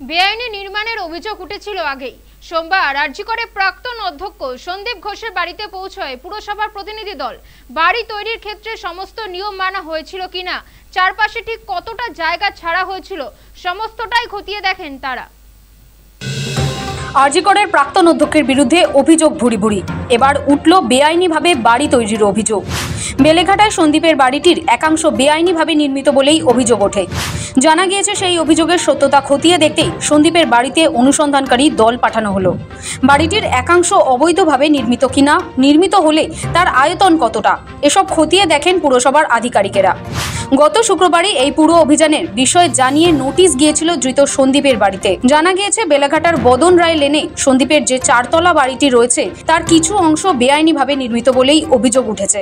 বেআইনি নির্মাণের অভিযোগ উঠেছিল আগেই। সোমবার রাজ্যিকরে প্রাক্তন অধ্যক্ষ সন্দীপ ঘোষের বাড়িতে পৌঁছয় পুরসভার প্রতিনিধি দল। বাড়ি তৈরির ক্ষেত্রে সমস্ত নিয়ম মানা হয়েছিল কিনা, চারপাশে ঠিক কতটা জায়গা ছাড়া হয়েছিল, সমস্তটাই খতিয়ে দেখেন তারা। রাজ্যিকরের প্রাক্তন অধ্যক্ষের বিরুদ্ধে অভিযোগ ভুরি ভুরি। এবার উঠল বেআইনিভাবে বাড়ি তৈরির অভিযোগ। বেলেঘাটায় সন্দীপের বাড়িটির একাংশ বেআইনিভাবে নির্মিত বলেই অভিযোগ ওঠে। জানা গিয়েছে সেই অভিযোগের সত্যতা খতিয়ে দেখতেই সন্দীপের বাড়িতে অনুসন্ধানকারী দল পাঠানো হলো। বাড়িটির একাংশ অবৈধভাবে নির্মিত কিনা, নির্মিত হলে তার আয়তন কতটা, এসব খতিয়ে দেখেন পুরসভার আধিকারিকেরা। গত শুক্রবারই এই পুরো অভিযানের বিষয় জানিয়ে নোটিশ গিয়েছিল ধৃত সন্দীপের বাড়িতে। জানা গিয়েছে বেলেঘাটার বদন রায় লেনে সন্দীপের যে চারতলা বাড়িটি রয়েছে তার কিছু অংশ বেআইনিভাবে নির্মিত বলেই অভিযোগ উঠেছে।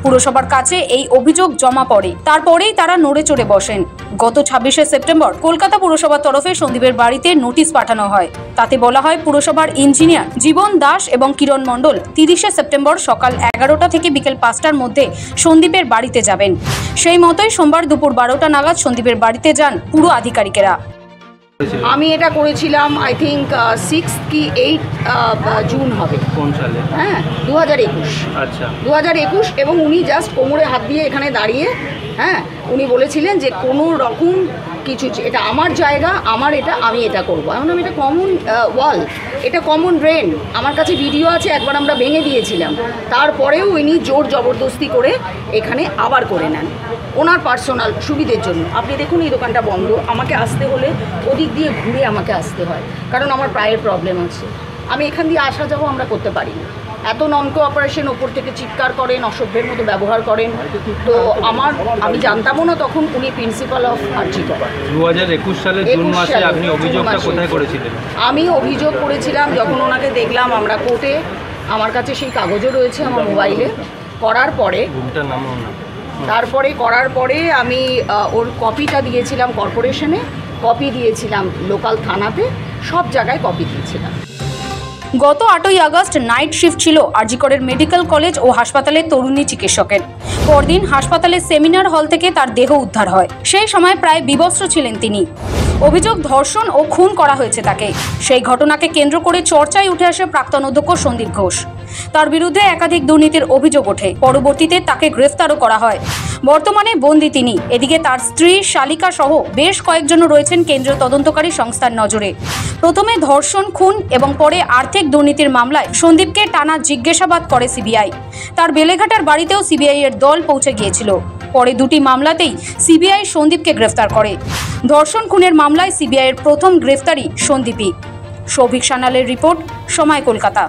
পুরসভার কাছে এই অভিযোগ জমা পড়ে, তারপরেই তারা নড়ে চড়ে বসেন। গত 26শে সেপ্টেম্বর কলকাতা পুরসভার তরফে সন্দীপের বাড়িতে নোটিশ পাঠানো হয়। তাতে বলা হয় পুরসভার ইঞ্জিনিয়ার জীবন দাস এবং কিরণ মণ্ডল 30শে সেপ্টেম্বর সকাল 11টা থেকে বিকেল 5টার মধ্যে সন্দীপের বাড়িতে যাবেন। সেই মতোই সোমবার দুপুর 12টা নাগাদ সন্দীপের বাড়িতে যান পুরো আধিকারিকেরা। আমি এটা করেছিলাম আই থিঙ্ক 6 কি 8 জুন হবে। কোন সালে? হ্যাঁ 2021। আচ্ছা 2021। এবং উনি জাস্ট কোমরে হাত দিয়ে এখানে দাঁড়িয়ে উনি বলেছিলেন যে কোনো রকম কিছু, এটা আমার জায়গা, আমার এটা, আমি এটা করবো। এখন আমি এটা কমন ওয়াল, এটা কমন ড্রেন, আমার কাছে ভিডিও আছে, একবার আমরা ভেঙে দিয়েছিলাম। তারপরেও উনি জোর জবরদস্তি করে এখানে আবার করে নেন ওনার পার্সোনাল সুবিধের জন্য। আপনি দেখুন এই দোকানটা বন্ধ, আমাকে আসতে হলে ওদিক দিয়ে ঘুরে আমাকে আসতে হয়, কারণ আমার পায়ের প্রবলেম আছে। আমি এখান দিয়ে আসা যাবো আমরা করতে পারি না। এত নন কোঅপারেশন, ওপর থেকে চিৎকার করেন, অসভ্যের মতো ব্যবহার করেন। তো আমি জানতামও না তখন উনি প্রিন্সিপাল অফ রাজ্যিকর। 2021 সালের জুন মাসে আপনি অভিযোগটা কোথায় করেছিলেন? আমি অভিযোগ করেছিলাম যখন ওনাকে দেখলাম আমরা কোর্টে, আমার কাছে সেই কাগজও রয়েছে আমার মোবাইলে। করার পরে আমি ওর কপিটা দিয়েছিলাম কর্পোরেশনে, কপি দিয়েছিলাম লোকাল থানাতে, সব জায়গায় কপি দিয়েছিলাম। গত 8ই আগস্ট নাইট শিফট ছিল আরজিকরের মেডিকেল কলেজ ও হাসপাতালের তরুণী চিকিৎসকের। পরদিন হাসপাতালের সেমিনার হল থেকে তার দেহ উদ্ধার হয়। সেই সময় প্রায় বিবস্ত্র ছিলেন তিনি। অভিযোগ ধর্ষণ ও খুন করা হয়েছে তাকে। সেই ঘটনাকে কেন্দ্র করে চর্চায় উঠে আসে প্রাক্তন অধ্যক্ষ সন্দীপ ঘোষ। তার বিরুদ্ধে একাধিক দুর্নীতির অভিযোগ ওঠে। পরবর্তীতে তাকে গ্রেফতারও করা হয়। বর্তমানে বন্দী তিনি। এদিকে তার স্ত্রী, শালিকা সহ বেশ কয়েকজন রয়েছেন কেন্দ্রীয় তদন্তকারী সংস্থার নজরে। প্রথমে ধর্ষণ, খুন এবং পরে আর্থিক দুর্নীতির মামলায় সন্দীপকে টানা জিজ্ঞাসাবাদ করে সিবিআই। তার বেলেঘাটার বাড়িতেও সিবিআই এর দল পৌঁছে গিয়েছিল। পরে দুটি মামলাতেই সিবিআই সন্দীপকে গ্রেফতার করে। ধর্ষণ খুনের মামলায় সিবিআই এর প্রথম গ্রেফতারি সন্দীপই। সৌভিক সান্যালের রিপোর্ট, সময়, কলকাতা।